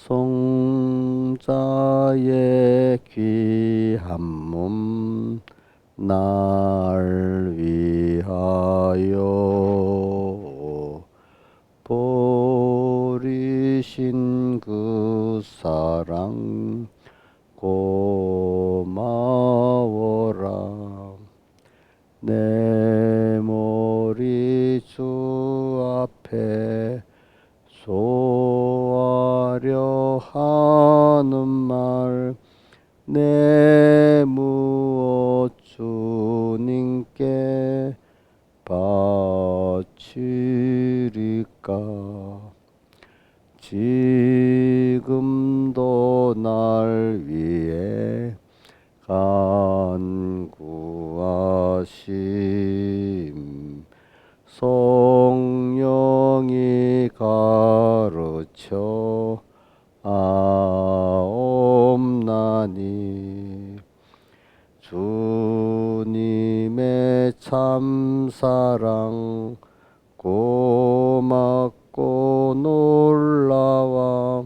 송자의 귀한 몸 날 위하여 버리신 그 사랑 고마워라. 내 머리 주 앞에 소하려 하는 말 내 무엇 주님께 바치리까. 지금도 날 위해 간구하심 성령이 가르쳐 아옵나니. 주님의 참사랑 고맙고 놀라와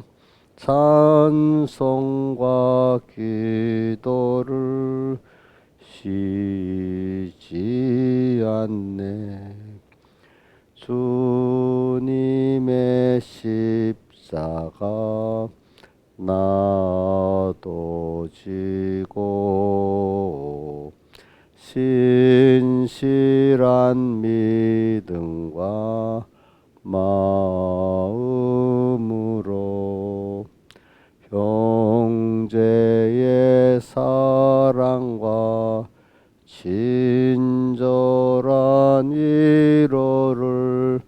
찬송과 기도를 쉬지 않네. 주님의 십자가 나도 지고 신실한 믿음과 마음으로 형제의 사랑과 친절한 위로를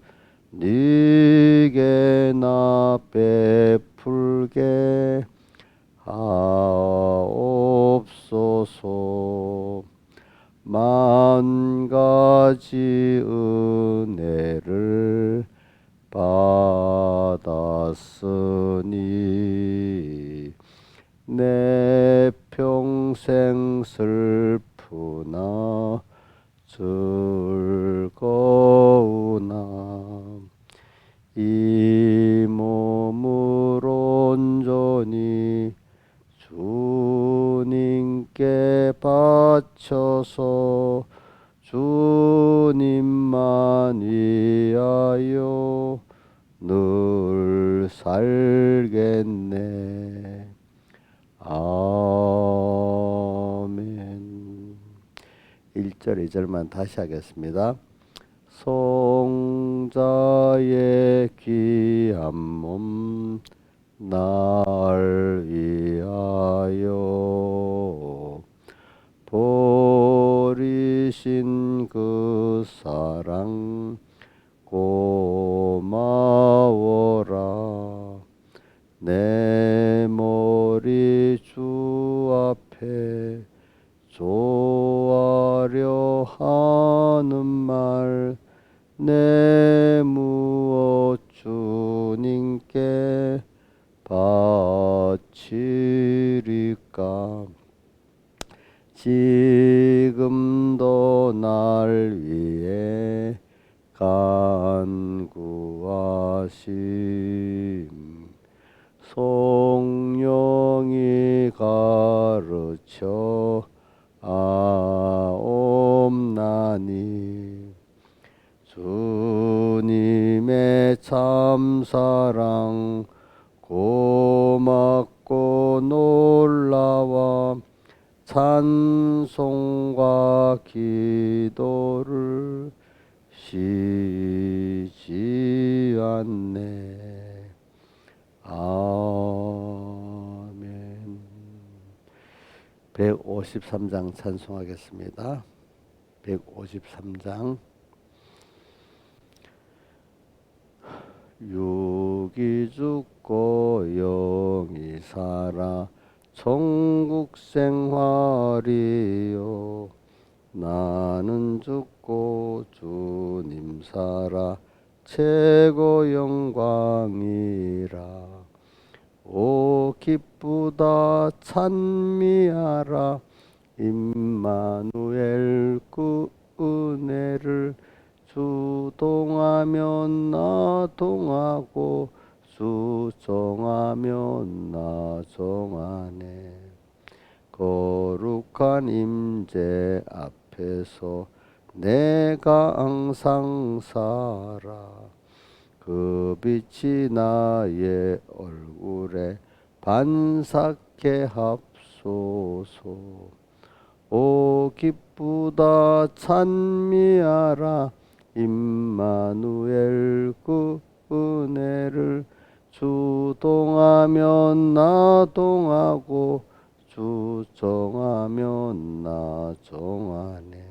네게 나 베풀게 하옵소서. 만 가지 은혜를 받았으니 내 평생 슬프나 즐거우나 이 몸을 온전히 주님께 바쳐서 주님만 위하여 늘 살겠네. 아멘. 1절 2절만 다시 하겠습니다. 성자의 귀한 몸 날 위하여 버리신 그 사랑 고마워라. 내 머리 주 앞에 조아려 하는 말 내 무엇 주님께 바치리까. 지금도 날 위해 간구하심 성령이 가르쳐 아옵나니. 주님의 참사랑 고맙고 놀라와 찬송과 기도를 쉬지 않네. 아멘. 153장 찬송하겠습니다. 153장. 육이 죽고 영이 살아 천국 생활이요. 나는 죽고 주님 살아 최고 영광이라. 오 기쁘다 찬미하라. 임마누엘 그 은혜를 주 동하면 나 동하고 주 정하며 나 정하네. 거룩한 임재 앞에서 내가 항상 살아. 그 빛이 나의 얼굴에 반사케 합소서. 오 기쁘다 찬미하라. 임마누엘 그 은혜를 주동하면 나동하고 주 정하면 나 정하네.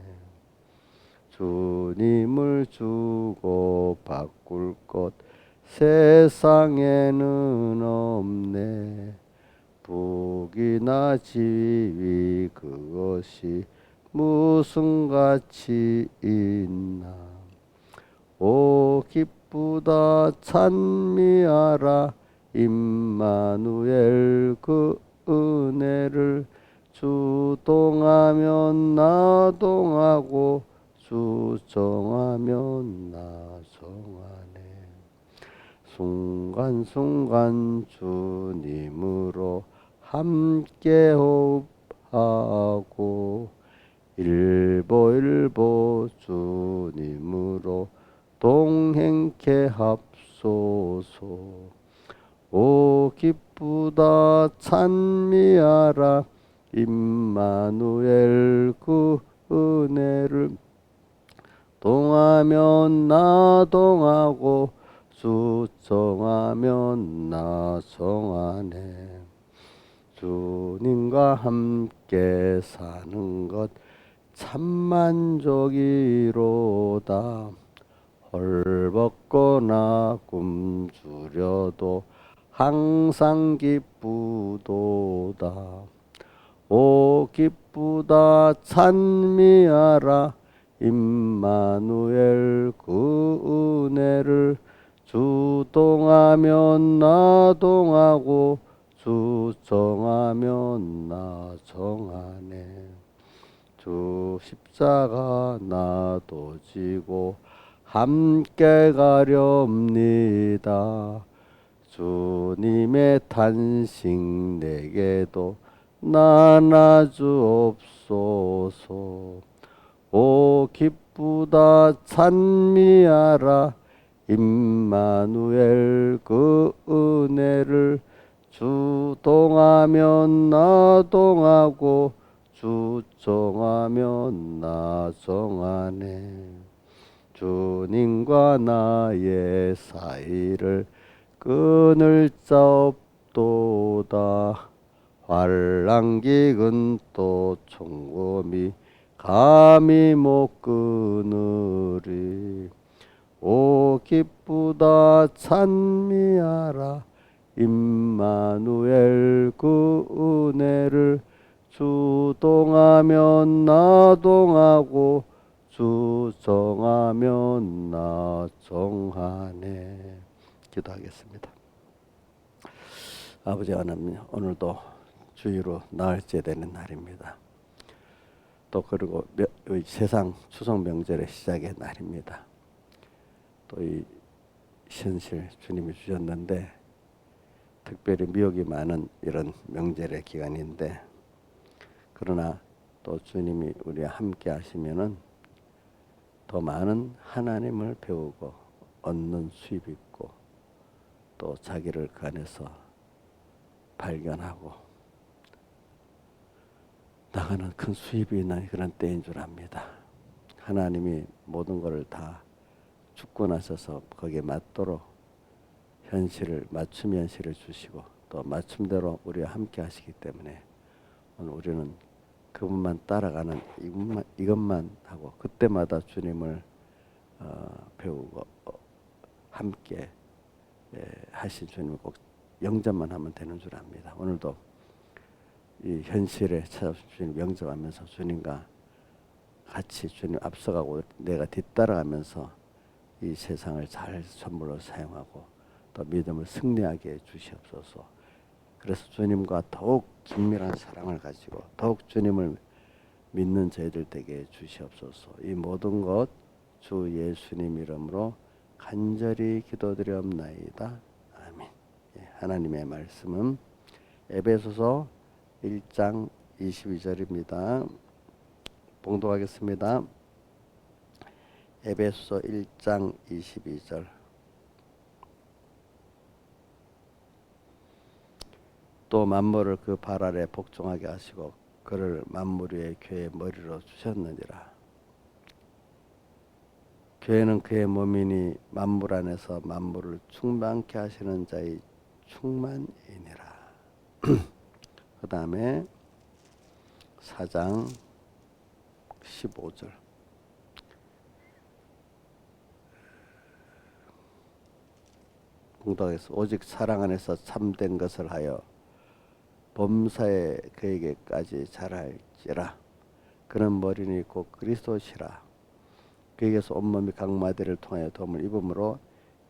주님을 주고 바꿀 것 세상에는 없네. 복이나 지위 그것이 무슨 가치 있나. 오 기쁘다 찬미하라. 임마누엘 그 은혜를 주동하면 나동하고 주 정하면 나 정하네. 순간순간 주님으로 함께 호흡하고 일보일보 주님으로 동행케 합소서. 오 기쁘다 찬미하라. 임마누엘 그 은혜를 동하면 나동하고 주 정하면 나 정하네. 주님과 함께 사는 것 참만족이로다. 헐벗거나 꿈주려도 항상 기쁘도다. 오 기쁘다 찬미하라. 임마누엘 그 은혜를 주동하면 나동하고 주 정하면 나 정하네. 주 십자가 나도 지고 함께 가렵니다. 주님의 탄식 내게도 나눠주옵소서. 오 기쁘다 찬미하라. 임마누엘 그 은혜를 주동하면 나동하고 주 정하면 나 정하네. 주님과 나의 사이를 끊을 자 없도다. 환난기근 또 총검이 감히 못 끊으리. 오 기쁘다 찬미하라. 임마누엘 그 은혜를 주동하면 나동하고 주 정하면 나 정하네. 기도하겠습니다. 아버지 하나님, 오늘도 주의로 나흘째 되는 날입니다. 또 그리고 세상 추석 명절의 시작의 날입니다. 또 이 현실 주님이 주셨는데 특별히 미혹이 많은 이런 명절의 기간인데, 그러나 또 주님이 우리와 함께 하시면은 더 많은 하나님을 배우고 얻는 수입이 있고 또 자기를 그 안에서 발견하고 나가는 큰 수입이 있는 그런 때인 줄 압니다. 하나님이 모든 것을 다 주권하셔서 거기에 맞도록 현실을 맞춤 현실을 주시고 또 맞춤대로 우리와 함께 하시기 때문에 오늘 우리는 그분만 따라가는 이것만 하고 그때마다 주님을 배우고 함께 하신 주님을 꼭 영접만 하면 되는 줄 압니다. 오늘도 이 현실에 찾아오신 주님 영접하면서 주님과 같이 주님 앞서가고 내가 뒤따라가면서 이 세상을 잘 선물로 사용하고 또 믿음을 승리하게 해 주시옵소서. 그래서 주님과 더욱 긴밀한 사랑을 가지고 더욱 주님을 믿는 저희들 되게 해 주시옵소서. 이 모든 것 주 예수님 이름으로 간절히 기도드리옵나이다. 아멘. 하나님의 말씀은 에베소서 1장 22절입니다. 봉독하겠습니다. 에베소서 1장 22절. 또 만물을 그 발 아래 복종하게 하시고 그를 만물 위에 교회의 머리로 주셨느니라. 교회는 그의 몸이니 만물 안에서 만물을 충만케 하시는 자의 충만이니라. 그 다음에 4장 15절. 공독하겠습니다. 오직 사랑 안에서 참된 것을 하여 범사에 그에게까지 자랄지라. 그는 머리니 곧 그리스도시라. 그에게서 온몸이 각 마디를 통하여 도움을 입음으로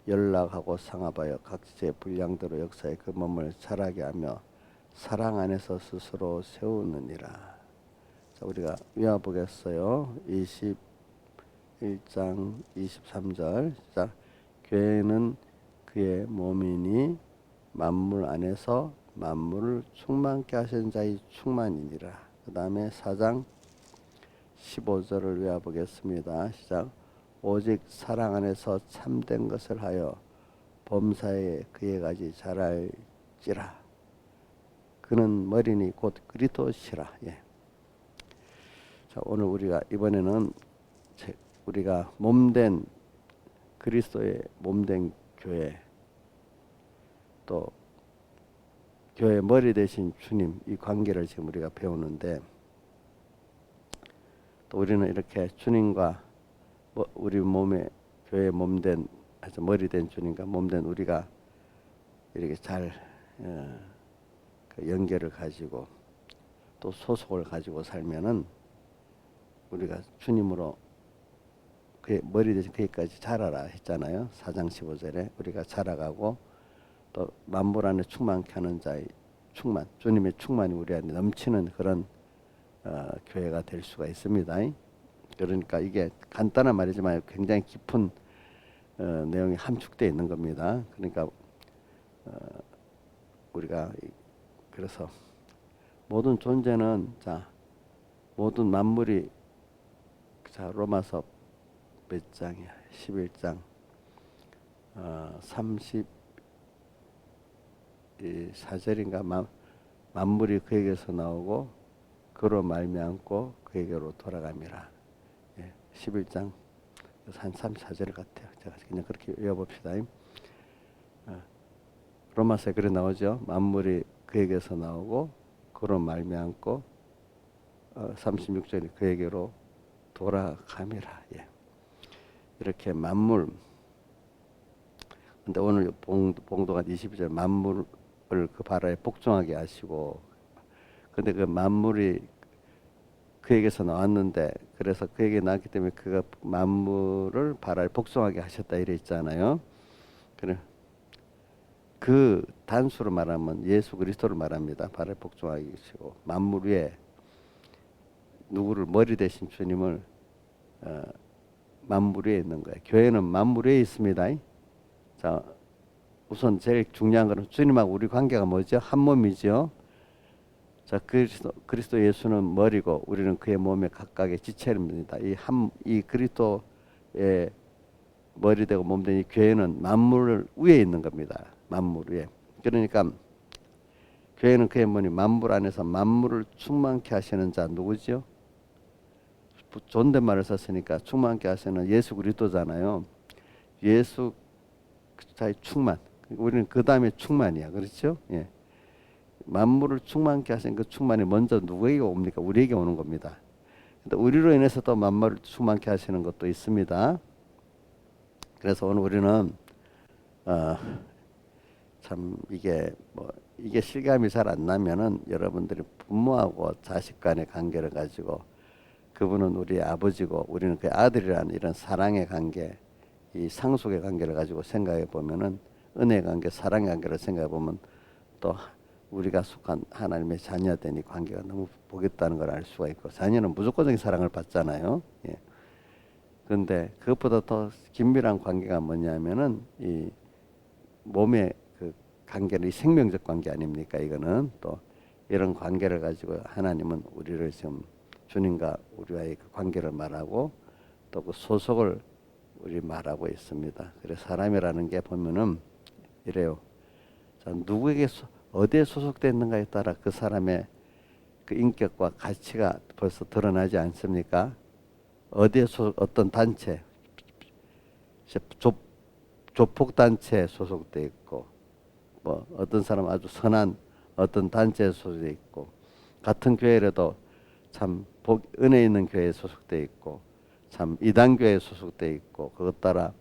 연락하고 상합하여 각지의 분량대로 역사에 그 몸을 자라게 하며 사랑 안에서 스스로 세우느니라. 자, 우리가 외워보겠어요. 21장 23절. 자, 교회는 그의 몸이니 만물 안에서 만물을 충만케 하신 자의 충만이니라. 그 다음에 4장 15절을 외워보겠습니다. 시작. 오직 사랑 안에서 참된 것을 하여 범사에 그에까지 자랄지라. 그는 머리니 곧 그리스도시라. 예. 자, 오늘 우리가 이번에는 우리가 몸된 그리스도의 몸된 교회, 또 교회 머리 되신 주님, 이 관계를 지금 우리가 배우는데, 또 우리는 이렇게 주님과 우리 몸에 교회 몸된 머리 된 주님과 몸된 우리가 이렇게 잘 그 연결을 가지고 또 소속을 가지고 살면은 우리가 주님으로 그의 머리 되신 그에까지 자라라 했잖아요. 4장 15절에 우리가 자라가고 또 만물 안에 충만케 하는 자의 충만, 주님의 충만이 우리 안에 넘치는 그런 교회가 될 수가 있습니다. 그러니까 이게 간단한 말이지만 굉장히 깊은 내용이 함축되어 있는 겁니다. 그러니까 우리가 그래서 모든 존재는 모든 만물이 로마서 몇 장이야? 11장 34절인가 만물이 그에게서 나오고 그로 말미암고 그에게로 돌아갑니다. 11장 한 34절 같아요. 제가 그냥 그렇게 외워봅시다. 로마서에 그래 나오죠. 만물이 그에게서 나오고 그로 말미암고 36절이 그에게로 돌아가미라. 예. 이렇게 만물. 근데 오늘 봉독한 22절 만물을 그 바라에 복종하게 하시고, 근데 그 만물이 그에게서 나왔는데 그래서 그에게 나왔기 때문에 그가 만물을 바라에 복종하게 하셨다 이래 있잖아요. 그래. 그 단수로 말하면 예수 그리스도를 말합니다. 바라에 복종하게 하시고 만물 위에 누구를 머리 대신 주님을 만물 위에 있는 거예요. 교회는 만물 위에 있습니다. 자, 우선 제일 중요한 것은 주님하고 우리 관계가 뭐죠? 한 몸이죠. 자, 그리스도 예수는 머리고 우리는 그의 몸의 각각의 지체입니다. 이 그리스도의 머리 되고 몸 되는 이 교회는 만물 위에 있는 겁니다. 만물 위에. 그러니까 교회는 그의 몸이 만물 안에서 만물을 충만케 하시는 자 누구죠? 존댓말을 썼으니까 충만케 하시는 예수 그리스도잖아요. 예수 자의 충만. 우리는 그 다음에 충만이야. 그렇죠? 예. 만물을 충만케 하신 그 충만이 먼저 누구에게 옵니까? 우리에게 오는 겁니다. 근데 우리로 인해서 또 만물을 충만케 하시는 것도 있습니다. 그래서 오늘 우리는 참 이게 실감이 잘 안 나면은 여러분들이 부모하고 자식 간의 관계를 가지고 그분은 우리 아버지고 우리는 그의 아들이라는 이런 사랑의 관계, 이 상속의 관계를 가지고 생각해 보면은 은혜의 관계, 사랑의 관계를 생각해 보면 또 우리가 속한 하나님의 자녀된 이 관계가 너무 보겠다는 걸 알 수가 있고, 자녀는 무조건적인 사랑을 받잖아요. 예. 그런데 그것보다 더 긴밀한 관계가 뭐냐면은 이 몸의 그 관계는 생명적 관계 아닙니까? 이거는 또 이런 관계를 가지고 하나님은 우리를 지금 주님과 우리와의 그 관계를 말하고 또 그 소속을 우리 말하고 있습니다. 그래서 사람이라는 게 보면은 이래요. 자, 누구에게 어디에 소속됐는가에 따라 그 사람의 그 인격과 가치가 벌써 드러나지 않습니까? 어디에 어떤 단체, 조폭 단체에 소속돼 있고, 뭐 어떤 사람 아주 선한 어떤 단체에 소속돼 있고, 같은 교회라도 참 은혜 있는 교회에 소속돼 있고, 참 이단 교회에 소속돼 있고, 그것 따라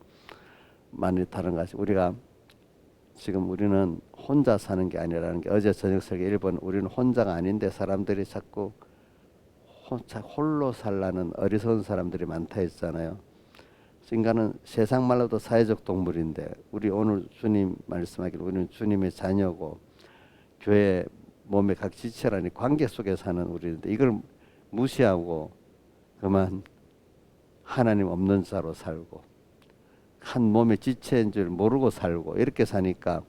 많이 다른 것이 우리가 지금 우리는 혼자 사는 게 아니라는 게 어제 저녁 설계 1번 우리는 혼자가 아닌데 사람들이 자꾸 홀로 살라는 어리석은 사람들이 많다 했잖아요. 인간은 세상 말로도 사회적 동물인데 우리 오늘 주님 말씀하기를 우리는 주님의 자녀고 교회 몸의 각 지체라니 관계 속에 사는 우리인데 이걸 무시하고 그만 하나님 없는 자로 살고 한 몸의 지체인 줄 모르고 살고 이렇게 사니까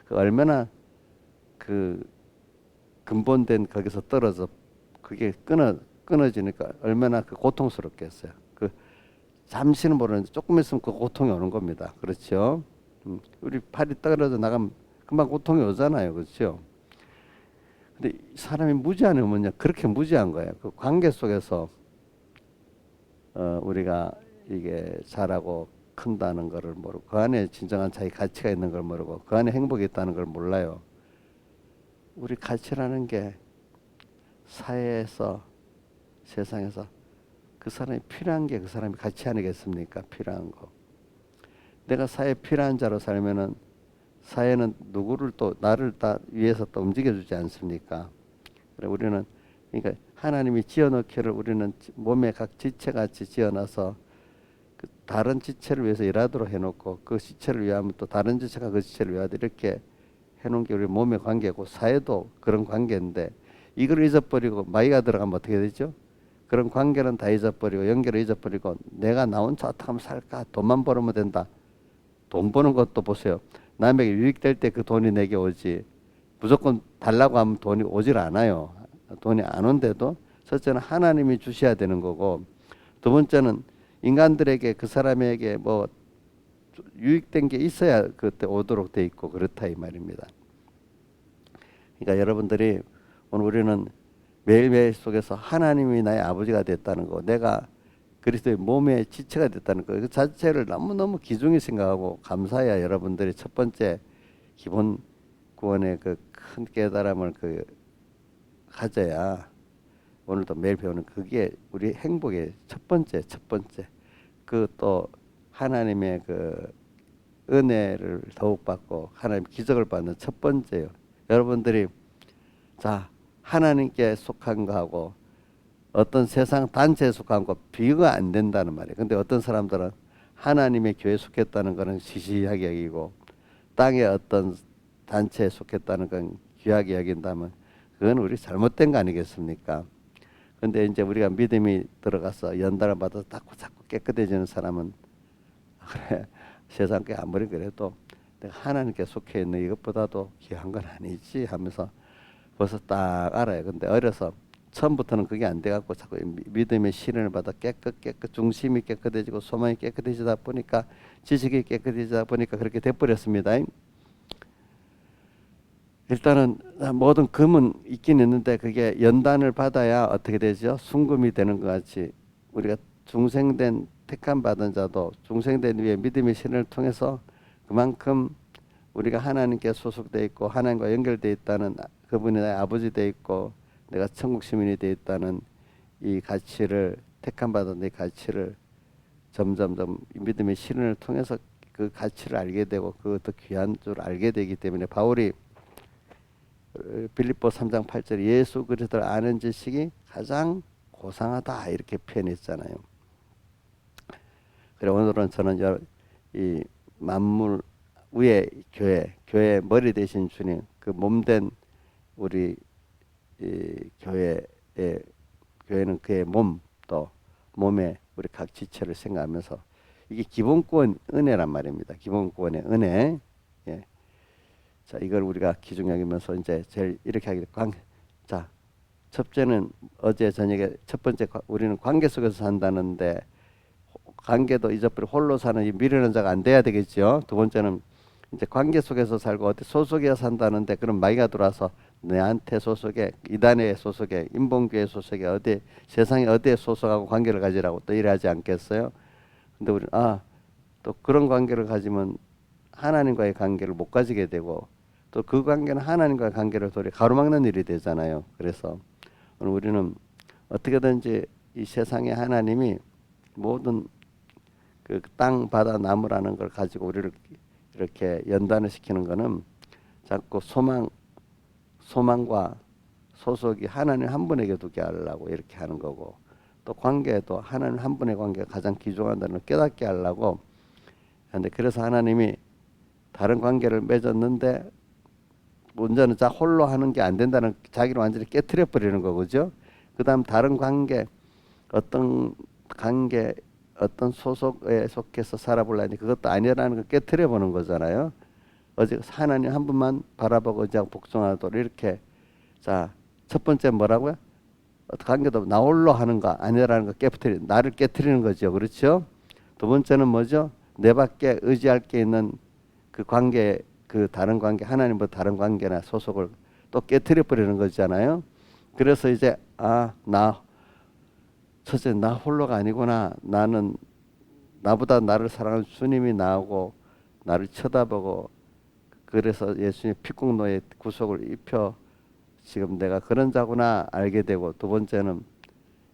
그 얼마나 그 근본된 거기서 떨어져 그게 끊어지니까 얼마나 그 고통스럽겠어요. 그 잠시는 모르는데 조금 있으면 그 고통이 오는 겁니다. 그렇죠? 우리 팔이 떨어져 나가면 금방 고통이 오잖아요. 그렇죠? 근데 사람이 무지하면 뭐냐 그렇게 무지한 거예요. 그 관계 속에서 우리가 이게 자라고 큰다는 것을 모르고 그 안에 진정한 자기 가치가 있는 걸 모르고 그 안에 행복이 있다는 걸 몰라요. 우리 가치라는 게 사회에서 세상에서 그 사람이 필요한 게 그 사람이 가치 아니겠습니까? 필요한 거. 내가 사회에 필요한 자로 살면은 사회는 누구를 또 나를 다 위해서 또 움직여주지 않습니까? 그래 우리는 그러니까 하나님이 지어놓기를 우리는 몸의 각 지체같이 지어놔서 그 다른 지체를 위해서 일하도록 해놓고 그 지체를 위하면 또 다른 지체가 그 지체를 위하도록 이렇게 해놓은 게 우리 몸의 관계고 사회도 그런 관계인데 이걸 잊어버리고 마이가 들어가면 어떻게 되죠? 그런 관계는 다 잊어버리고 연결을 잊어버리고 내가 나 혼자 어떻게 하면 살까? 돈만 벌으면 된다. 돈 버는 것도 보세요. 남에게 유익될 때 그 돈이 내게 오지 무조건 달라고 하면 돈이 오질 않아요. 돈이 안 온데도 첫째는 하나님이 주셔야 되는 거고 두 번째는 인간들에게 그 사람에게 뭐 유익된 게 있어야 그때 오도록 돼 있고 그렇다 이 말입니다. 그러니까 여러분들이 오늘 우리는 매일매일 속에서 하나님이 나의 아버지가 됐다는 거 내가 그리스도의 몸의 지체가 됐다는 거 그 자체를 너무너무 귀중히 생각하고 감사해야 여러분들이 첫 번째 기본 구원의 그 큰 깨달음을 그 가져야 오늘도 매일 배우는 그게 우리 행복의 첫 번째 그 또 하나님의 그 은혜를 더욱 받고 하나님 기적을 받는 첫 번째요. 여러분들이 자 하나님께 속한 거하고 어떤 세상 단체에 속한 거 비교가 안 된다는 말이에요. 근데 어떤 사람들은 하나님의 교회에 속했다는 것은 시시하게 여기고 땅의 어떤 단체에 속했다는 건 귀하게 여긴다면 그건 우리 잘못된 거 아니겠습니까? 근데 이제 우리가 믿음이 들어가서 연단을 받아서 자꾸 깨끗해지는 사람은 그래 세상 게 아무리 그래도 내가 하나님께 속해 있는 이것보다도 귀한 건 아니지 하면서 벌써 딱 알아요. 근데 어려서 처음부터는 그게 안 돼갖고 자꾸 믿음의 시련을 받아 중심이 깨끗해지고 소망이 깨끗해지다 보니까 지식이 깨끗해지다 보니까 그렇게 돼버렸습니다. 일단은 모든 금은 있긴 있는데 그게 연단을 받아야 어떻게 되죠? 순금이 되는 것 같이 우리가 중생된 택함 받은 자도 중생된 위에 믿음의 신을 통해서 그만큼 우리가 하나님께 소속되어 있고 하나님과 연결되어 있다는 그분이 나의 아버지 되어 있고 내가 천국 시민이 되어 있다는 이 가치를 택함 받은 이 가치를 점점점 믿음의 신을 통해서 그 가치를 알게 되고 그것도 귀한 줄 알게 되기 때문에 바울이 빌립보 3장 8절 예수 그리스도를 아는 지식이 가장 고상하다 이렇게 표현했잖아요. 그래 오늘은 저는 이 만물 위에 교회 머리 되신 주님 그 몸된 우리 이 교회는 그의 몸 또 몸의 우리 각 지체를 생각하면서 이게 기본권 은혜란 말입니다. 기본권의 은혜. 예. 자, 이걸 우리가 기중 여기면서 이제 제일 이렇게 하게 돼. 자, 첫째는 어제 저녁에 첫 번째 우리는 관계 속에서 산다는데 관계도 잊어버리고 홀로 사는 이 미련한 자가 안 돼야 되겠죠. 두 번째는 이제 관계 속에서 살고 어디 소속이어 산다는데 그런 마귀가 들어와서 내한테 소속에 이단에 소속에 인본교회 소속에 어디 세상에 어디에 소속하고 관계를 가지라고 또 이래하지 않겠어요? 근데 우리 또 그런 관계를 가지면 하나님과의 관계를 못 가지게 되고 또 그 관계는 하나님과의 관계를 도리 가로막는 일이 되잖아요. 그래서 오늘 우리는 어떻게든지 이 세상에 하나님이 모든 그 땅, 바다, 나무라는 걸 가지고 우리를 이렇게 연단을 시키는 거는 자꾸 소망과 소속이 하나님 한 분에게 두게 하려고 이렇게 하는 거고 또 관계도 하나님 한 분의 관계가 가장 귀중하다는 걸 깨닫게 하려고 하는데 그래서 하나님이 다른 관계를 맺었는데 문제는 자 홀로 하는 게 안 된다는 자기를 완전히 깨트려 버리는 거죠. 그 다음 다른 관계 어떤 소속에 속해서 살아보려니 그것도 아니라는 걸 깨트려 보는 거잖아요. 어제 하나님 한 분만 바라보고 의지하고 복종하도록 이렇게 자 첫 번째 뭐라고요? 관계도 나 홀로 하는 거 아니라는 거 나를 깨트리는 거죠. 그렇죠? 두 번째는 뭐죠? 내 밖에 의지할 게 있는 그 관계 그 다른 관계 하나님보다 다른 관계나 소속을 또 깨트려 버리는 거잖아요. 그래서 이제 첫째 나 홀로가 아니구나. 나는 나보다 나를 사랑하는 주님이 나오고 나를 쳐다보고 그래서 예수님 피공로의 구속을 입혀 지금 내가 그런 자구나 알게 되고 두 번째는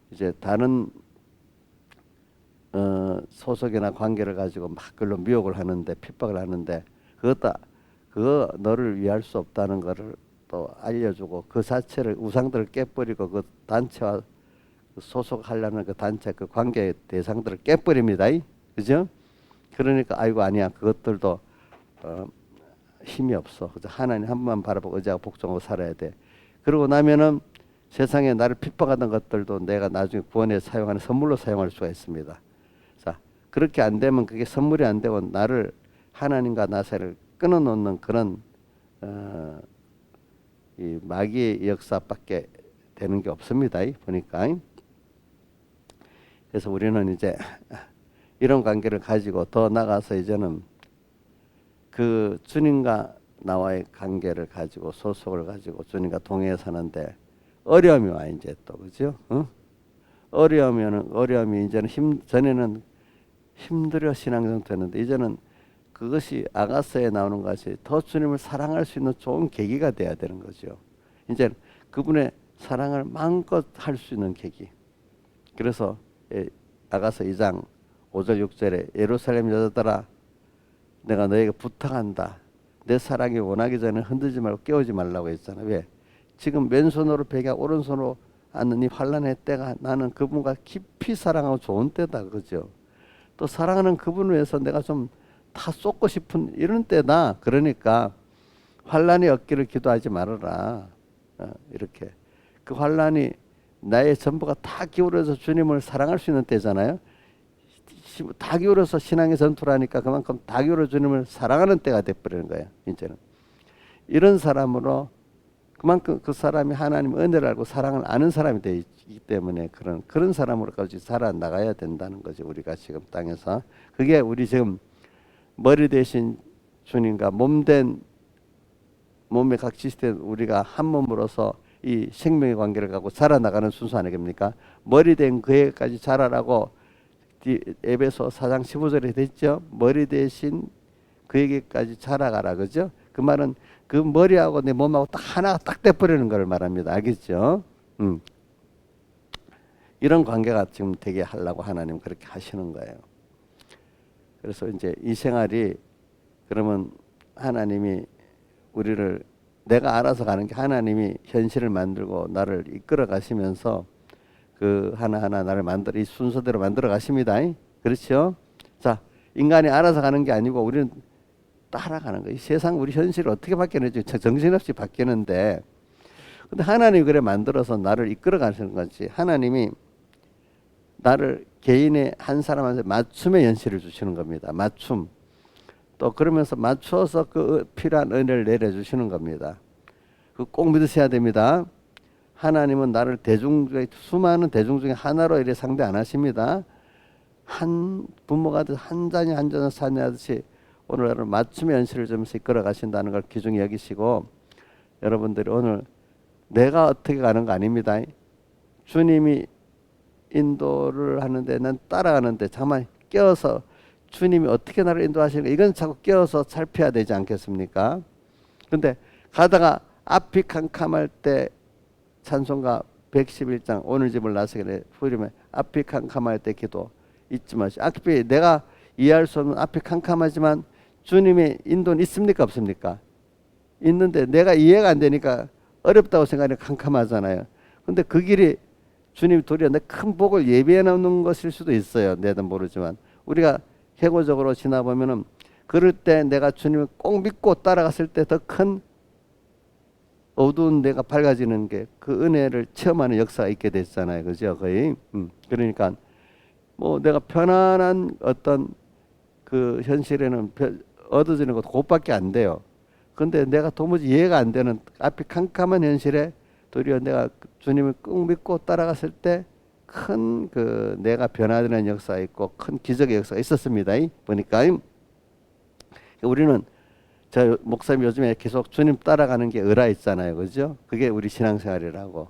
이제 다른 소속이나 관계를 가지고 막 그걸로 미혹을 하는데 핍박을 하는데 그거 너를 위할 수 없다는 것을 또 알려주고 그 자체를 우상들을 깨버리고 그 단체와 소속하려는 그 단체 그 관계 대상들을 깨버립니다. 그죠? 그러니까 아이고 아니야 그것들도 힘이 없어. 그래서 하나님 한 번만 바라보고 의지하고 복종하고 살아야 돼. 그러고 나면은 세상에 나를 핍박하던 것들도 내가 나중에 구원에 사용하는 선물로 사용할 수가 있습니다. 자 그렇게 안 되면 그게 선물이 안 되고 나를 하나님과 나 사이를 끊어놓는 그런 이 마귀의 역사밖에 되는 게 없습니다. 보니까. 그래서 우리는 이제 이런 관계를 가지고 더 나가서 이제는 그 주님과 나와의 관계를 가지고 소속을 가지고 주님과 동행해 사는데 어려움이 와 이제 또 그죠? 어려움이 이제는 전에는 힘들어 신앙생활 되는데 이제는 그것이 아가서에 나오는 것이 더 주님을 사랑할 수 있는 좋은 계기가 돼야 되는 거죠. 이제 그분의 사랑을 마음껏 할 수 있는 계기. 그래서 아가서 2장 5절 6절에 예루살렘 여자들아 내가 너에게 부탁한다. 내 사랑이 원하기 전에 흔들지 말고 깨우지 말라고 했잖아. 왜? 지금 왼손으로 베겨 오른손으로 앉는 이 환난의 때가 나는 그분과 깊이 사랑하고 좋은 때다. 그죠? 또 사랑하는 그분을 위해서 내가 좀 다 쏟고 싶은 이런 때다. 그러니까 환난이 없기를 기도하지 말아라. 이렇게 그 환난이 나의 전부가 다 기울어서 주님을 사랑할 수 있는 때잖아요. 다 기울어서 신앙의 전투라니까 그만큼 다 기울어 주님을 사랑하는 때가 돼버리는 거예요. 이제는 이런 사람으로 그만큼 그 사람이 하나님 은혜를 알고 사랑을 아는 사람이 되기 때문에 그런 사람으로까지 살아나가야 된다는 거죠. 우리가 지금 땅에서 그게 우리 지금 머리 대신 주님과 몸에 각지시된 우리가 한 몸으로서 이 생명의 관계를 갖고 자라나가는 순서 아니겠습니까? 머리 된 그에까지 자라라고 에베소 4장 15절에 됐죠. 머리 대신 그에게까지 자라가라 그죠? 그 말은 그 머리하고 내 몸하고 딱 하나가 딱 돼버리는 걸 말합니다. 알겠죠? 이런 관계가 지금 되게 하려고 하나님 그렇게 하시는 거예요. 그래서 이제 이 생활이 그러면 하나님이 우리를 내가 알아서 가는 게 하나님이 현실을 만들고 나를 이끌어 가시면서 그 하나하나 나를 만들어 이 순서대로 만들어 가십니다. 그렇죠? 자, 인간이 알아서 가는 게 아니고 우리는 따라가는 거예요. 이 세상 우리 현실을 어떻게 바뀌는지 정신없이 바뀌는데 근데 하나님이 그래 만들어서 나를 이끌어 가시는 거지. 하나님이 나를 개인의 한 사람한테 맞춤의 현실을 주시는 겁니다. 맞춤. 또 그러면서 맞춰서 그 필요한 은혜를 내려주시는 겁니다. 그 꼭 믿으셔야 됩니다. 하나님은 나를 대중 중에 수많은 대중 중에 하나로 이래 상대 안 하십니다. 한 부모가 한 자녀 한 자녀 사냐듯이 오늘 맞춤의 현실을 좀 이끌어 가신다는 걸 귀중히 여기시고, 여러분들이 오늘 내가 어떻게 가는 거 아닙니다. 주님이 인도를 하는데 난 따라가는데 잠깐 껴서 주님이 어떻게 나를 인도하시는가, 이건 자꾸 껴서 살펴야 되지 않겠습니까? 근데 가다가 앞이 캄캄할 때, 찬송가 111장 오늘 집을 나서게 부르면 앞이 캄캄할 때 기도 잊지 마시고, 앞이 내가 이해할 수 없는 앞이 캄캄하지만 주님의 인도는 있습니까 없습니까? 있는데 내가 이해가 안 되니까 어렵다고 생각하니까 캄캄하잖아요. 근데 그 길이 주님이 도리어 내 큰 복을 예비해 놓는 것일 수도 있어요. 내도 모르지만 우리가 객관적으로 지나보면은 그럴 때 내가 주님을 꼭 믿고 따라갔을 때 더 큰 어두운 데가 밝아지는 게 그 은혜를 체험하는 역사가 있게 됐잖아요. 그죠? 거의. 그러니까 뭐 내가 편안한 어떤 그 현실에는 얻어지는 것도 그것밖에 안 돼요. 근데 내가 도무지 이해가 안 되는 앞이 캄캄한 현실에 도리어 내가 주님을 꼭 믿고 따라갔을 때 큰 그 내가 변화되는 역사가 있고 큰 기적의 역사가 있었습니다. 보니까 우리는 저 목사님 요즘에 계속 주님 따라가는 게 의라 있잖아요. 그죠? 그게 우리 신앙생활이라고.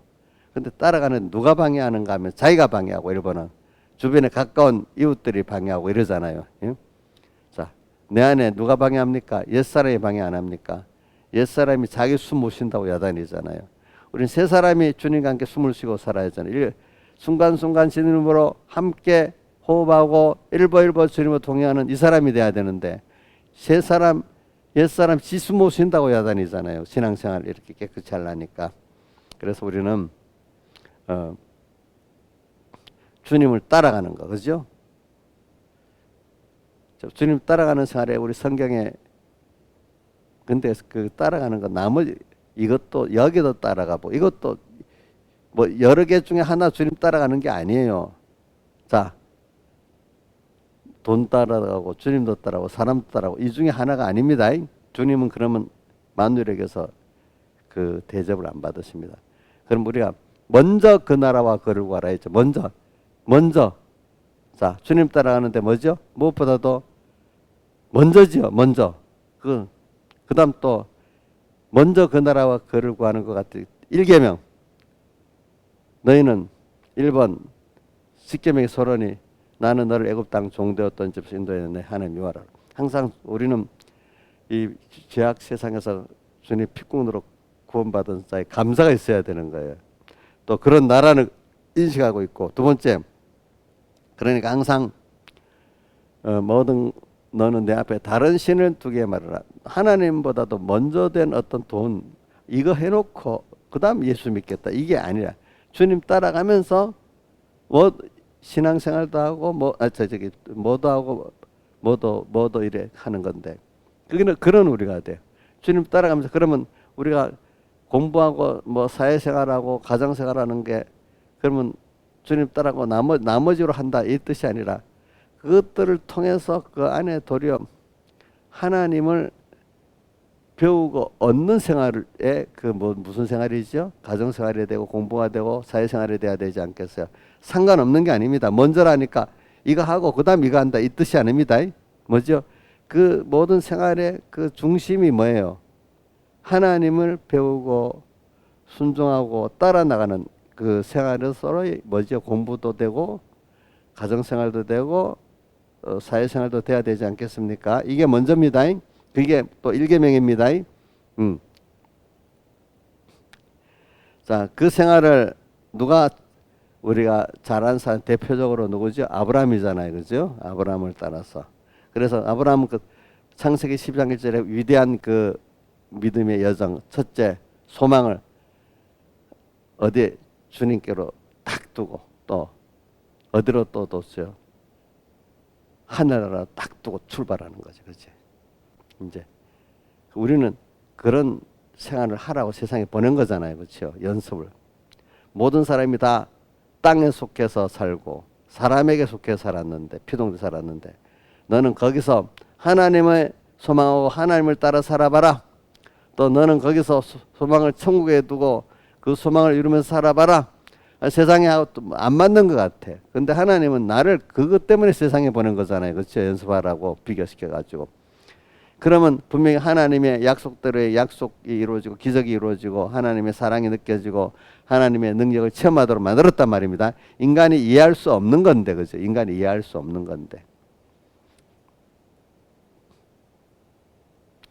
근데 따라가는 누가 방해하는가 하면 자기가 방해하고, 일본은 주변에 가까운 이웃들이 방해하고 이러잖아요. 예? 자, 내 안에 누가 방해합니까? 옛사람이 방해 안 합니까? 옛사람이 자기 숨 못 쉰다고 야단이잖아요. 우리는 새 사람이 주님과 함께 숨을 쉬고 살아야 하잖아요. 순간순간 주님으로 함께 호흡하고 일보일보 주님으로 동행하는 이 사람이 돼야 되는데, 새 사람 옛사람 지수 못 쉰다고 야단이잖아요. 신앙생활 이렇게 깨끗이 하려니까. 그래서 우리는 주님을 따라가는 거, 그죠? 주님 따라가는 생활에 우리 성경에, 근데 그 따라가는 거 나머지 이것도 여기도 따라가고 이것도 뭐 여러 개 중에 하나 주님 따라가는 게 아니에요. 자, 돈 따라가고 주님도 따라가고 사람도 따라가고 이 중에 하나가 아닙니다. 주님은 그러면 만유력에서 그 대접을 안 받으십니다. 그럼 우리가 먼저 그 나라와 그를 구하라 했죠. 먼저 자, 주님 따라가는데 뭐죠? 무엇보다도 먼저지요. 먼저 그 다음 또 먼저 그 나라와 그를 구하는 것 같아요. 1계명 너희는 1번 10계명의 서론이 나는 너를 애굽 땅 종되었던 집에서 인도했는데 하나님 미워하라. 항상 우리는 이 죄악 세상에서 주님 피꾼으로 구원받은 자에 감사가 있어야 되는 거예요. 또 그런 나라는 인식하고 있고, 두 번째, 그러니까 항상 뭐든 너는 내 앞에 다른 신을 두게 말하라. 하나님보다도 먼저 된 어떤 돈 이거 해놓고 그 다음 예수 믿겠다 이게 아니라 주님 따라가면서 뭐 신앙생활도 하고 뭐도 하고 뭐도 이래 하는 건데, 그게는 그런 우리가 돼요. 주님 따라가면서 그러면 우리가 공부하고 뭐 사회생활하고 가정생활하는 게 그러면 주님 따라가고 나머지로 한다 이 뜻이 아니라 그것들을 통해서 그 안에 도리어 하나님을 배우고 얻는 생활에 그 무슨 생활이죠? 가정생활이 되고 공부가 되고 사회생활이 돼야 되지 않겠어요? 상관없는 게 아닙니다. 먼저라니까 이거 하고 그 다음 이거 한다 이 뜻이 아닙니다. 뭐죠? 그 모든 생활의 그 중심이 뭐예요? 하나님을 배우고 순종하고 따라 나가는 그 생활은 서로 뭐죠? 공부도 되고 가정생활도 되고 사회생활도 돼야 되지 않겠습니까? 이게 먼저입니다. 그게 또 1계명입니다. 자, 그 생활을 누가 우리가 잘한 사람 대표적으로 누구죠? 아브라함이잖아요. 그죠? 아브라함을 따라서. 그래서 아브라함은 그 창세기 12장 1절에 위대한 그 믿음의 여정, 첫째 소망을 어디에 주님께로 딱 두고 또 어디로 또 뒀어요? 하늘나라 딱 두고 출발하는 거죠. 그렇지? 이제 우리는 그런 생활을 하라고 세상에 보낸 거잖아요. 그렇죠? 연습을. 모든 사람이 다 땅에 속해서 살고 사람에게 속해 살았는데, 피동돼 살았는데 너는 거기서 하나님의 소망하고 하나님을 따라 살아봐라. 또 너는 거기서 소망을 천국에 두고 그 소망을 이루면서 살아봐라. 세상에 안 맞는 것 같아. 근데 하나님은 나를 그것 때문에 세상에 보낸 거잖아요. 그렇죠? 연습하라고 비교시켜가지고. 그러면 분명히 하나님의 약속대로의 약속이 이루어지고 기적이 이루어지고 하나님의 사랑이 느껴지고 하나님의 능력을 체험하도록 만들었단 말입니다. 인간이 이해할 수 없는 건데, 그죠? 인간이 이해할 수 없는 건데.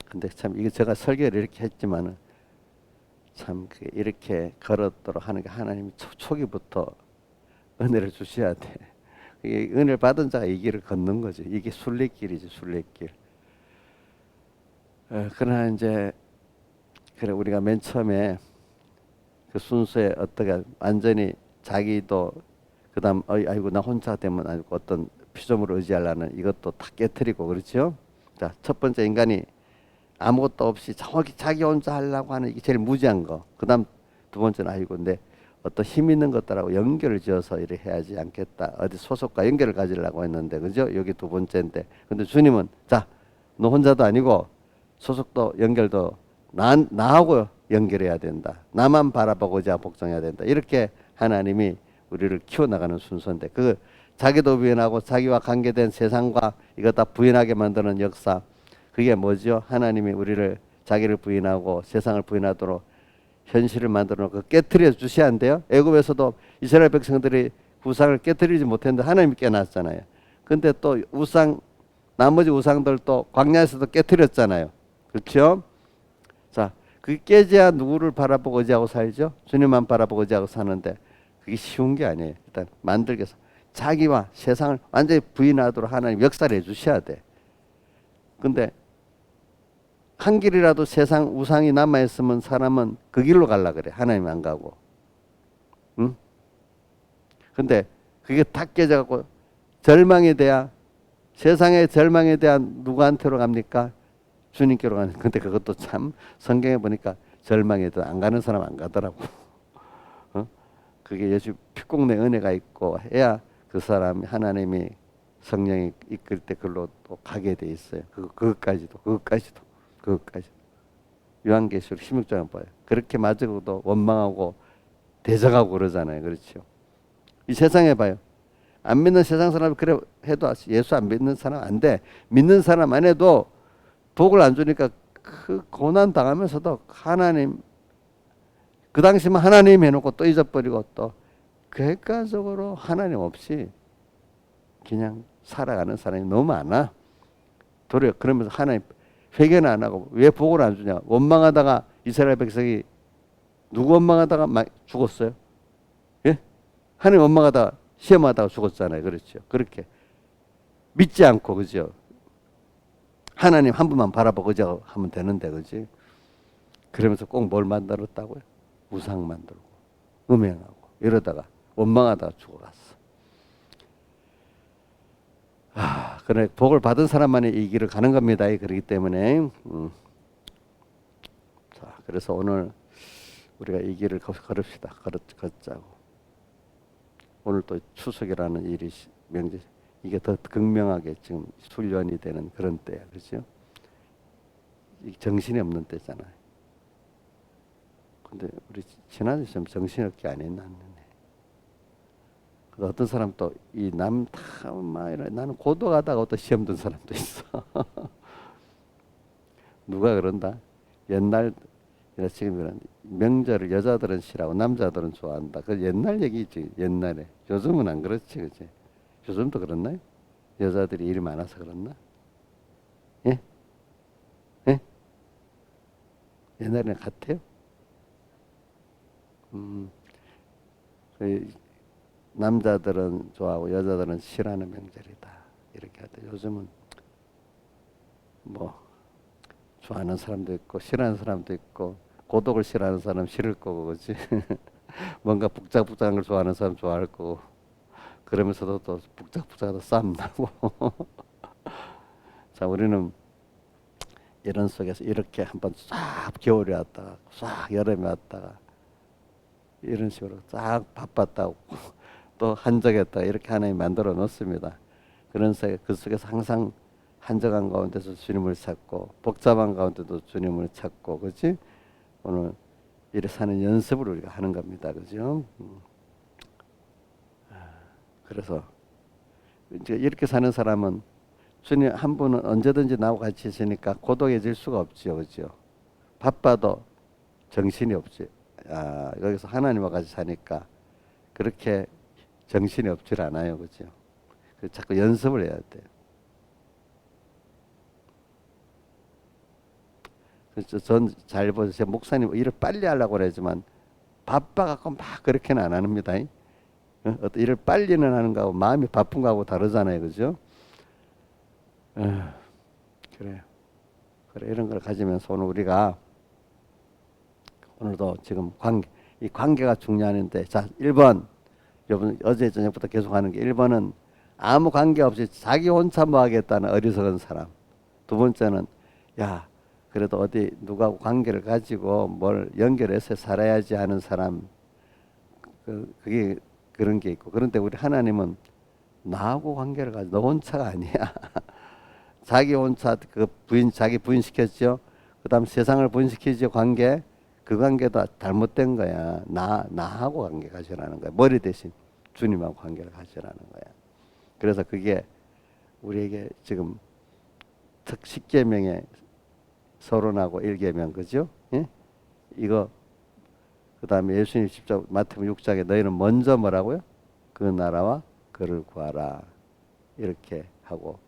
근데 참 이게 제가 설계를 이렇게 했지만은 참 이렇게 걸었도록 하는 게 하나님이 초기부터 은혜를 주셔야 돼. 이게 은혜를 받은 자가 이 길을 걷는 거지. 이게 순례길이지, 순례길. 그러나 이제 그래 우리가 맨 처음에 그 순서에 어떻게 완전히 자기도 그다음 아이고 나 혼자 되면 아니고 어떤 피조물을 의지하려는 이것도 다 깨트리고 그렇죠. 자, 첫 번째 인간이 아무것도 없이 정확히 자기 혼자 하려고 하는 이게 제일 무지한 거. 그다음 두 번째는 아이고 근데 어떤 힘 있는 것들하고 연결을 지어서 이렇게 해야지 않겠다. 어디 소속과 연결을 가지려고 했는데 그죠? 여기 두 번째인데. 근데 주님은 자, 너 혼자도 아니고 소속도 연결도 나하고 연결해야 된다. 나만 바라보고자 복종해야 된다. 이렇게 하나님이 우리를 키워나가는 순서인데 그 자기도 부인하고 자기와 관계된 세상과 이거 다 부인하게 만드는 역사. 그게 뭐죠? 하나님이 우리를 자기를 부인하고 세상을 부인하도록 현실을 만들어 놓고 깨트려 주셔야 한대요. 애굽에서도 이스라엘 백성들이 우상을 깨트리지 못했는데 하나님이 깨놨잖아요. 근데 또 나머지 우상들도 광야에서도 깨트렸잖아요. 그렇죠? 자, 그게 깨져야 누구를 바라보고 의지하고 살죠? 주님만 바라보고 의지하고 사는데 그게 쉬운 게 아니에요. 일단 만들기 위해서 자기와 세상을 완전히 부인하도록 하나님 역사를 해주셔야 돼. 근데 한 길이라도 세상 우상이 남아있으면 사람은 그 길로 가려고 그래. 하나님 안 가고. 응? 근데 그게 다 깨져갖고 절망에 대한 세상의 절망에 대한 누구한테로 갑니까? 주님께로 가는. 근데 그것도 참 성경에 보니까 절망에 안 가는 사람 안 가더라고. 어? 그게 예수 피공내 은혜가 있고 해야 그 사람이 하나님이 성령이 이끌 때 그걸로 또 가게 돼 있어요. 그것까지도. 요한계시록 16장을 봐요. 그렇게 맞으고도 원망하고 대적하고 그러잖아요. 그렇죠. 이 세상에 봐요. 안 믿는 세상 사람이 그래 해도 예수 안 믿는 사람 안 돼. 믿는 사람 안 해도 복을 안 주니까 그 고난 당하면서도 하나님 그 당시만 하나님 해놓고 또 잊어버리고 또 객관적으로 하나님 없이 그냥 살아가는 사람이 너무 많아. 그러면서 하나님 회개는 안 하고 왜 복을 안 주냐. 원망하다가 이스라엘 백성이 누구 원망하다가 죽었어요? 예? 하나님 원망하다가 시험하다가 죽었잖아요. 그렇죠. 그렇게 믿지 않고 그죠. 하나님 한 분만 바라보고 그저 하면 되는데 그지. 그러면서 꼭 뭘 만들었다고요? 우상 만들고 음행하고 이러다가 원망하다가 죽어갔어. 그래 복을 받은 사람만이 이 길을 가는 겁니다. 그렇기 때문에 자 그래서 오늘 우리가 이 길을 걸읍시다. 걷자고. 오늘 또 추석이라는 일이 명절 이게 더 극명하게 지금 훈련이 되는 그런 때야, 그렇죠? 정신이 없는 때잖아요. 근데 우리 지난주에 좀 정신없게 안 했나는데. 어떤 사람 또 이 나는 고독하다가 또 시험 든 사람도 있어. 누가 그런다? 옛날 지금 그런 명절을 여자들은 싫어하고 남자들은 좋아한다. 그 옛날 얘기지 옛날에. 요즘은 안 그렇지, 그치? 요즘도 그렇나요? 여자들이 일이 많아서 그렇나? 예? 예? 옛날에는 같아요? 남자들은 좋아하고 여자들은 싫어하는 명절이다. 이렇게 하다. 요즘은 뭐 좋아하는 사람도 있고 싫어하는 사람도 있고 고독을 싫어하는 사람 싫을 거고 그렇지. 뭔가 북적북적한 걸 좋아하는 사람 좋아할 거고 그러면서도 또 북적북적하다 싸움 나고. 자 우리는 이런 속에서 이렇게 한번 싹 겨울에 왔다가 싹 여름에 왔다가 이런 식으로 싹 바빴다고 또 한적했다가 이렇게 하나님 만들어 놓습니다. 그런 속에 그 속에서 항상 한적한 가운데서 주님을 찾고 복잡한 가운데도 주님을 찾고, 그렇지? 오늘 이렇게 사는 연습을 우리가 하는 겁니다, 그죠? 그래서 이제 이렇게 사는 사람은 주님 한 분은 언제든지 나하고 같이 있으니까 고독해질 수가 없지요, 그죠? 바빠도 정신이 없지. 여기서 하나님과 같이 사니까 그렇게 정신이 없질 않아요, 그죠? 자꾸 연습을 해야 돼요. 그래서 전 잘 보세요. 목사님 일을 빨리 하려고 그러지만 바빠갖고 막 그렇게는 안 합니다. 어떤 일을 빨리는 하는 거하고 마음이 바쁜 거하고 다르잖아요, 그죠? 그래요. 그래, 이런 걸 가지면서 오늘 우리가 오늘도 지금 이 관계가 중요한데, 자, 1번, 여러분 어제 저녁부터 계속 하는 게 1번은 아무 관계 없이 자기 혼자 뭐 하겠다는 어리석은 사람. 두 번째는 야, 그래도 어디 누구하고 관계를 가지고 뭘 연결해서 살아야지 하는 사람. 그게 그런 게 있고, 그런데 우리 하나님은 나하고 관계를 가지고 너 혼자가 아니야. 자기 혼자 자기 부인시켰죠. 그 다음 세상을 부인시키죠. 관계. 그 관계도 잘못된 거야. 나하고 관계 가지라는 거야. 머리 대신 주님하고 관계를 가지라는 거야. 그래서 그게 우리에게 지금 특 10계명의 서론하고 1계명, 그죠? 예? 이거 그 다음에 예수님 십자가 마태복음 6장에 너희는 먼저 뭐라고요? 그 나라와 그를 구하라, 이렇게 하고,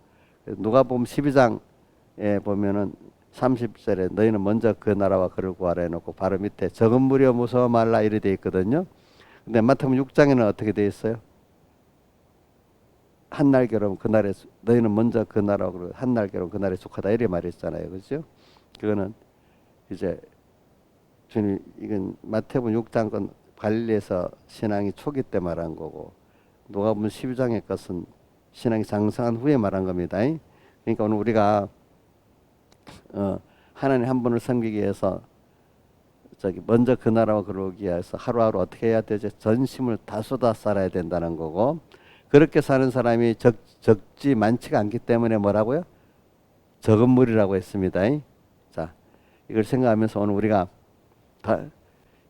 누가복음 12장에 보면은 30절에 너희는 먼저 그 나라와 그를 구하라 해놓고 바로 밑에 적은 무리여 무서워 말라 이렇게 돼 있거든요. 근데 마태복음 6장에는 어떻게 돼 있어요? 한날 결혼 그날에 너희는 먼저 그 나라와 그리고 한날 결혼 그날에 속하다 이렇게 말했잖아요, 그죠? 그거는 이제 주님, 이건 마태복음 6장 건 갈릴리에서 신앙이 초기 때 말한 거고, 누가복음 12장의 것은 신앙이 장성한 후에 말한 겁니다. 그러니까 오늘 우리가 하나님 한 분을 섬기기 위해서 먼저 그 나라와 그러기 위해서 하루하루 어떻게 해야 되죠? 전심을 다 쏟아 살아야 된다는 거고, 그렇게 사는 사람이 적지 많지가 않기 때문에 뭐라고요? 적은 무리라고 했습니다. 자, 이걸 생각하면서 오늘 우리가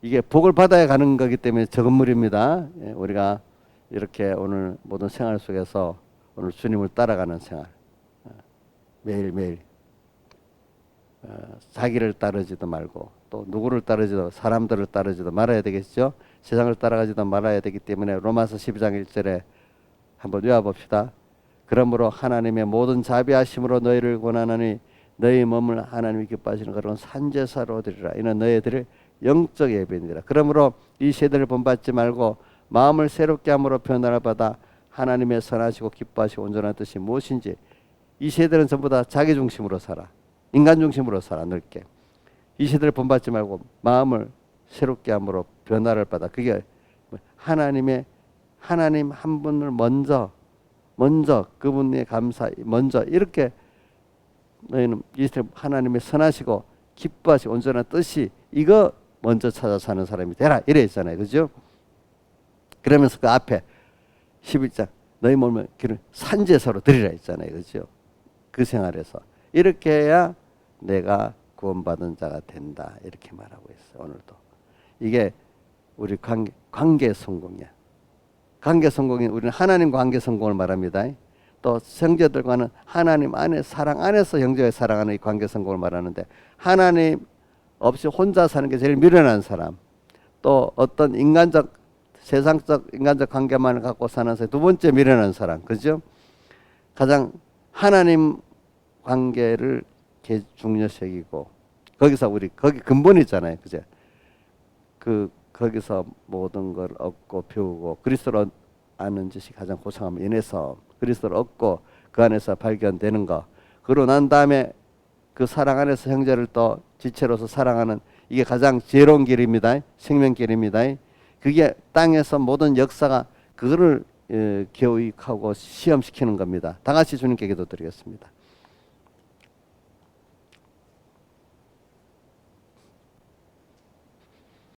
이게 복을 받아야 가는 거기 때문에 적은 무리입니다. 우리가 이렇게 오늘 모든 생활 속에서 오늘 주님을 따라가는 생활, 매일매일 자기를 따르지도 말고 또 누구를 따르지도, 사람들을 따르지도 말아야 되겠죠. 세상을 따라가지도 말아야 되기 때문에 로마서 12장 1절에 한번 외워봅시다. 그러므로 하나님의 모든 자비하심으로 너희를 권하노니 너희 몸을 하나님이 기뻐하시는 그런 산제사로 드리라. 이는 너희들의 영적 예배니라. 그러므로 이 세대를 본받지 말고 마음을 새롭게 함으로 변화를 받아 하나님의 선하시고 기뻐하시고 온전한 뜻이 무엇인지. 이 세대는 전부 다 자기 중심으로 살아. 인간 중심으로 살아, 넓게. 이 세대를 본받지 말고 마음을 새롭게 함으로 변화를 받아. 그게 하나님 한 분을 먼저 그분의 감사, 먼저 이렇게 너희는 이스라엘 하나님의 선하시고 기뻐하시고 온전한 뜻이 이거 먼저 찾아 사는 사람이 되라 이래 있잖아요, 그죠? 그러면서 그 앞에 11장 너희 몸을 기름 산제사로 드리라 했잖아요, 그죠? 그 생활에서 이렇게 해야 내가 구원받은 자가 된다 이렇게 말하고 있어요. 오늘도 이게 우리 관계 성공이야. 관계 성공이 우리는 하나님 관계 성공을 말합니다. 또 형제들과는 하나님 안에 사랑 안에서 형제의 사랑하는 이 관계 성공을 말하는데, 하나님 없이 혼자 사는 게 제일 미련한 사람, 또 어떤 세상적 인간적 관계만을 갖고 사는 사람, 두 번째 미련한 사람, 그죠? 가장 하나님 관계를 중요시 여기고, 거기서 거기 근본이 있잖아요, 그죠? 거기서 모든 걸 얻고 배우고 그리스도를 아는 것이 가장 고상함을 인해서 그리스도를 얻고 그 안에서 발견되는 거, 그러고 난 다음에 그 사랑 안에서 형제를 또 지체로서 사랑하는, 이게 가장 지혜로운 길입니다. 생명길입니다. 그게 땅에서 모든 역사가 그거를 교육하고 시험시키는 겁니다. 다 같이 주님께 기도드리겠습니다.